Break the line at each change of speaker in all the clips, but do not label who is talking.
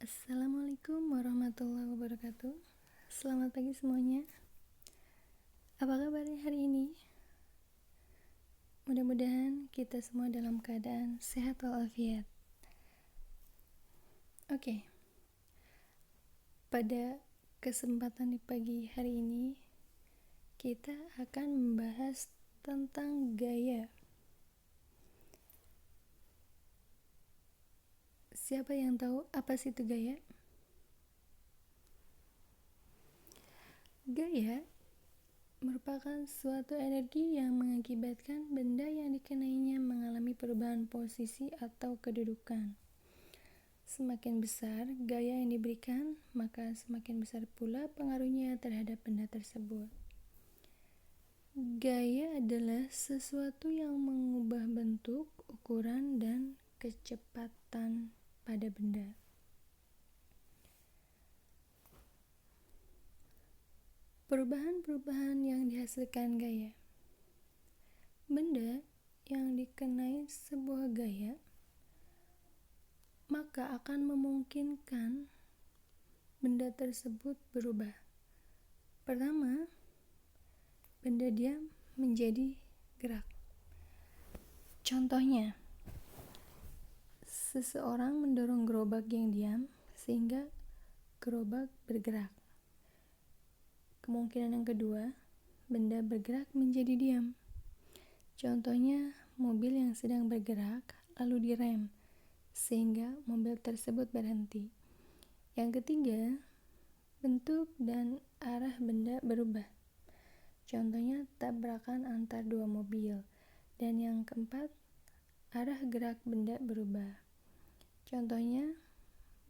Assalamualaikum warahmatullahi wabarakatuh. Selamat pagi semuanya. Apa kabarnya hari ini? Mudah-mudahan kita semua dalam keadaan sehat walafiat. Oke. Pada kesempatan di pagi hari ini, kita akan membahas tentang gaya. Siapa yang tahu apa sih itu gaya? Gaya merupakan suatu energi yang mengakibatkan benda yang dikenainya mengalami perubahan posisi atau kedudukan. Semakin besar gaya yang diberikan, maka semakin besar pula pengaruhnya terhadap benda tersebut. Gaya adalah sesuatu yang mengubah bentuk, ukuran, dan kecepatan pada benda. Perubahan-perubahan yang dihasilkan gaya. Benda yang dikenai sebuah gaya maka akan memungkinkan benda tersebut berubah. Pertama, benda diam menjadi gerak. Contohnya, seseorang mendorong gerobak yang diam sehingga gerobak bergerak. Kemungkinan yang kedua, benda bergerak menjadi diam. Contohnya, mobil yang sedang bergerak lalu direm sehingga mobil tersebut berhenti. Yang ketiga, bentuk dan arah benda berubah. Contohnya, tabrakan antar dua mobil. Dan yang keempat, arah gerak benda berubah. Contohnya,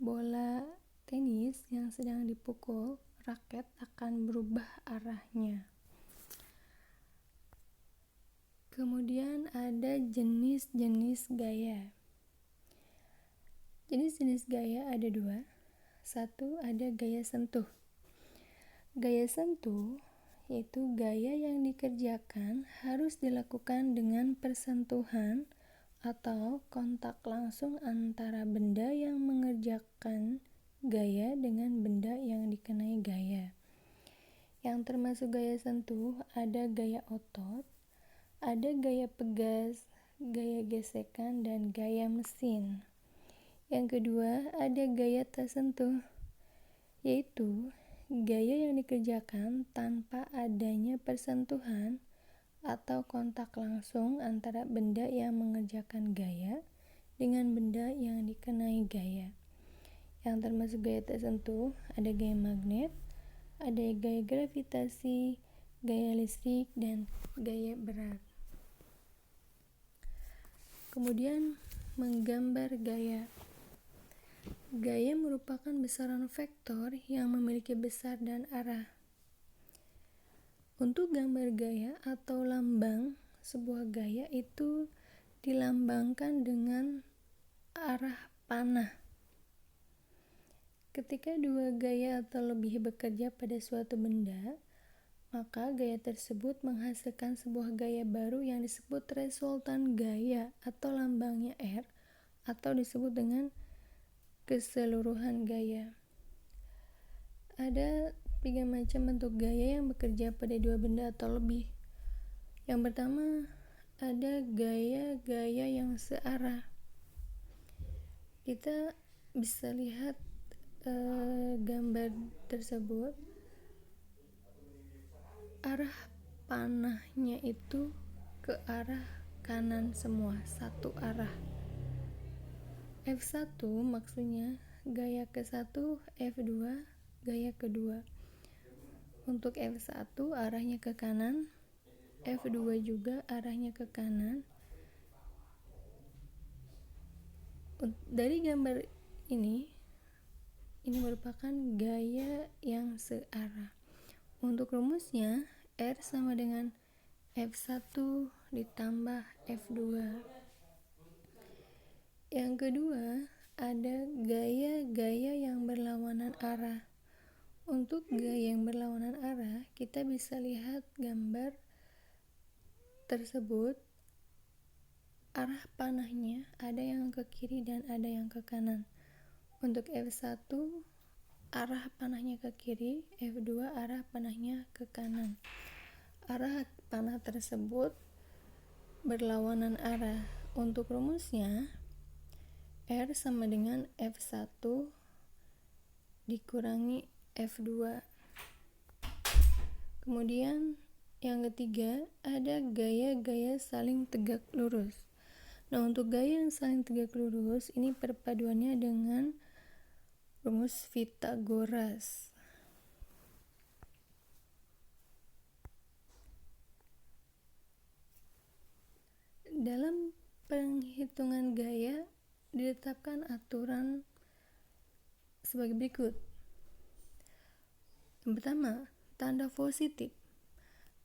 bola tenis yang sedang dipukul raket akan berubah arahnya. Kemudian ada jenis-jenis gaya. Jenis-jenis gaya ada dua. Satu, ada gaya sentuh. Gaya sentuh yaitu gaya yang dikerjakan harus dilakukan dengan persentuhan atau kontak langsung antara benda yang mengerjakan gaya dengan benda yang dikenai gaya. Yang termasuk gaya sentuh ada gaya otot, ada gaya pegas, gaya gesekan, dan gaya mesin. Yang kedua ada gaya tersentuh, yaitu gaya yang dikerjakan tanpa adanya persentuhan atau kontak langsung antara benda yang mengerjakan gaya dengan benda yang dikenai gaya. Yang termasuk gaya tersentuh ada gaya magnet, ada gaya gravitasi, gaya listrik, dan gaya berat. Kemudian menggambar gaya. Gaya merupakan besaran vektor yang memiliki besar dan arah. Untuk gambar gaya atau lambang sebuah gaya itu dilambangkan dengan arah panah. Ketika dua gaya atau lebih bekerja pada suatu benda, maka gaya tersebut menghasilkan sebuah gaya baru yang disebut resultan gaya atau lambangnya R, atau disebut dengan keseluruhan gaya. Ada 3 macam bentuk gaya yang bekerja pada dua benda atau lebih. Yang pertama, ada gaya-gaya yang searah. Kita bisa lihat gambar tersebut. Arah panahnya itu ke arah kanan semua, satu arah. F1 maksudnya gaya ke-1, F2 gaya kedua. Untuk F1 arahnya ke kanan, F2 juga arahnya ke kanan. Dari gambar ini merupakan gaya yang searah. Untuk rumusnya, R sama dengan F1 ditambah F2. Yang kedua, ada gaya-gaya yang berlawanan arah. Untuk gaya yang berlawanan arah, kita bisa lihat gambar tersebut. Arah panahnya ada yang ke kiri dan ada yang ke kanan. Untuk F1 arah panahnya ke kiri, F2 arah panahnya ke kanan. Arah panah tersebut berlawanan arah. Untuk rumusnya, R sama dengan F1 dikurangi F2. Kemudian yang ketiga, ada gaya-gaya saling tegak lurus. Nah, untuk gaya yang saling tegak lurus, ini perpaduannya dengan rumus Pythagoras. Dalam penghitungan gaya, ditetapkan aturan sebagai berikut. Yang pertama, tanda positif.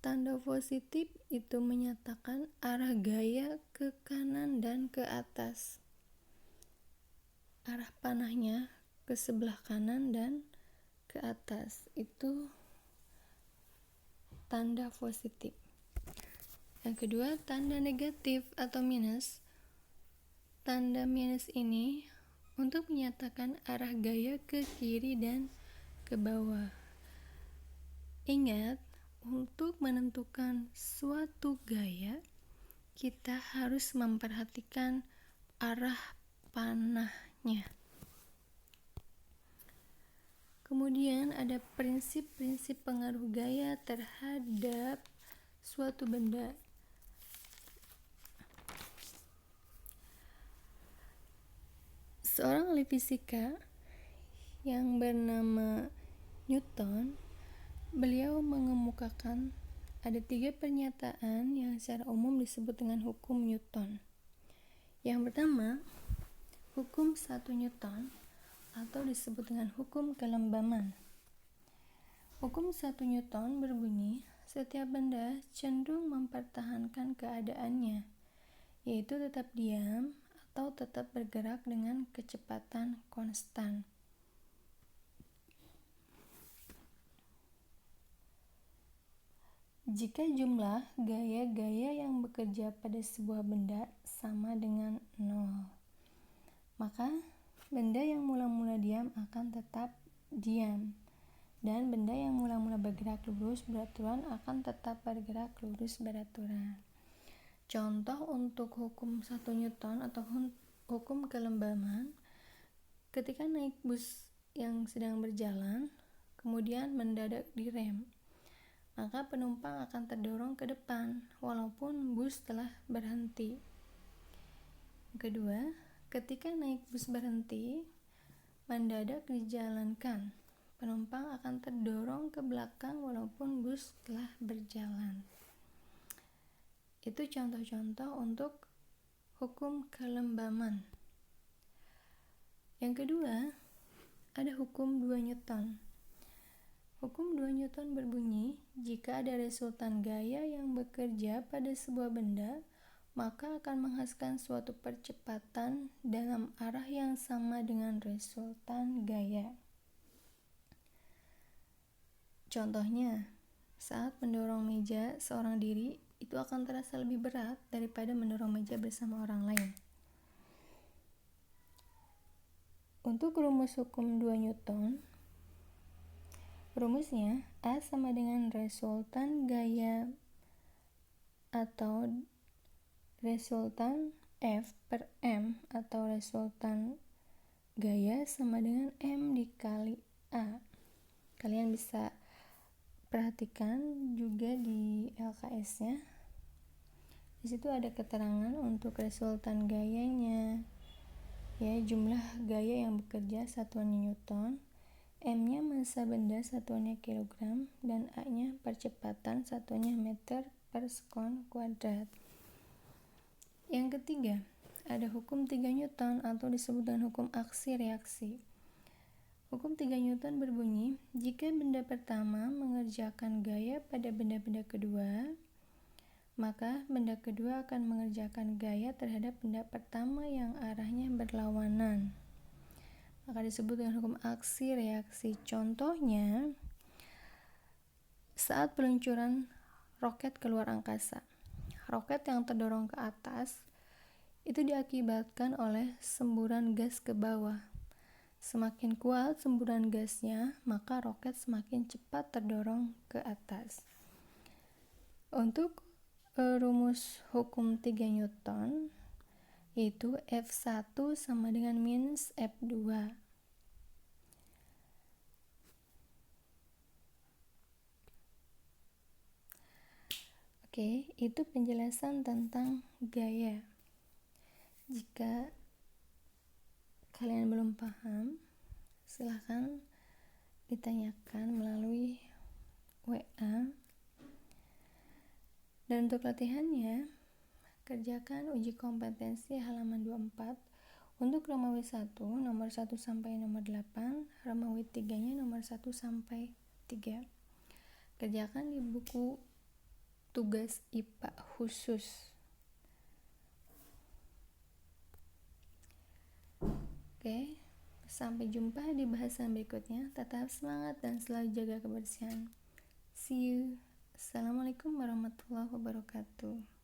Tanda positif itu menyatakan arah gaya ke kanan dan ke atas. Arah panahnya ke sebelah kanan dan ke atas. Itu tanda positif. Yang kedua, tanda negatif atau minus. Tanda minus ini untuk menyatakan arah gaya ke kiri dan ke bawah. Ingat, untuk menentukan suatu gaya, kita harus memperhatikan arah panahnya. Kemudian ada prinsip-prinsip pengaruh gaya terhadap suatu benda. Seorang ahli fisika yang bernama Newton, beliau mengemukakan ada 3 pernyataan yang secara umum disebut dengan hukum Newton. Yang pertama, hukum 1 Newton atau disebut dengan hukum kelembaman. Hukum 1 Newton berbunyi, setiap benda cenderung mempertahankan keadaannya, yaitu tetap diam atau tetap bergerak dengan kecepatan konstan. Jika jumlah gaya-gaya yang bekerja pada sebuah benda sama dengan 0, maka benda yang mula-mula diam akan tetap diam, dan benda yang mula-mula bergerak lurus beraturan akan tetap bergerak lurus beraturan. Contoh untuk hukum 1 Newton atau hukum kelembaman, ketika naik bus yang sedang berjalan, kemudian mendadak direm, maka penumpang akan terdorong ke depan walaupun bus telah berhenti. Kedua, ketika naik bus berhenti, mendadak dijalankan, penumpang akan terdorong ke belakang walaupun bus telah berjalan. Itu contoh-contoh untuk hukum kelembaman. Yang kedua, ada hukum 2 Newton. Hukum 2 Newton berbunyi, jika ada resultan gaya yang bekerja pada sebuah benda, maka akan menghasilkan suatu percepatan dalam arah yang sama dengan resultan gaya. Contohnya, saat mendorong meja seorang diri, itu akan terasa lebih berat daripada mendorong meja bersama orang lain. Untuk rumus hukum 2 Newton, rumusnya A sama dengan resultan gaya atau resultan F per M atau resultan gaya sama dengan M dikali A. Kalian bisa perhatikan juga di LKS-nya. Di situ ada keterangan untuk resultan gayanya, ya, jumlah gaya yang bekerja satuannya Newton, M-nya massa benda satuannya kilogram, dan A-nya percepatan satuannya meter per sekon kuadrat. Yang ketiga, ada hukum 3 Newton atau disebut dengan hukum aksi reaksi. Hukum 3 Newton berbunyi, jika benda pertama mengerjakan gaya pada benda-benda kedua, maka benda kedua akan mengerjakan gaya terhadap benda pertama yang arahnya berlawanan. Maka disebut dengan hukum aksi reaksi. Contohnya, saat peluncuran roket keluar angkasa, roket yang terdorong ke atas itu diakibatkan oleh semburan gas ke bawah. Semakin kuat semburan gasnya, maka roket semakin cepat terdorong ke atas. Untuk rumus hukum 3 Newton, yaitu F1 sama dengan minus F2. Oke, itu penjelasan tentang gaya. Jika kalian belum paham, silahkan ditanyakan melalui WA. Dan untuk latihannya, kerjakan uji kompetensi halaman 24 untuk Romawi 1 nomor 1 sampai nomor 8, Romawi 3-nya nomor 1 sampai 3. Kerjakan di buku tugas IPA khusus. Oke, sampai jumpa di bahasan berikutnya. Tetap semangat dan selalu jaga kebersihan. See you. Assalamualaikum warahmatullahi wabarakatuh.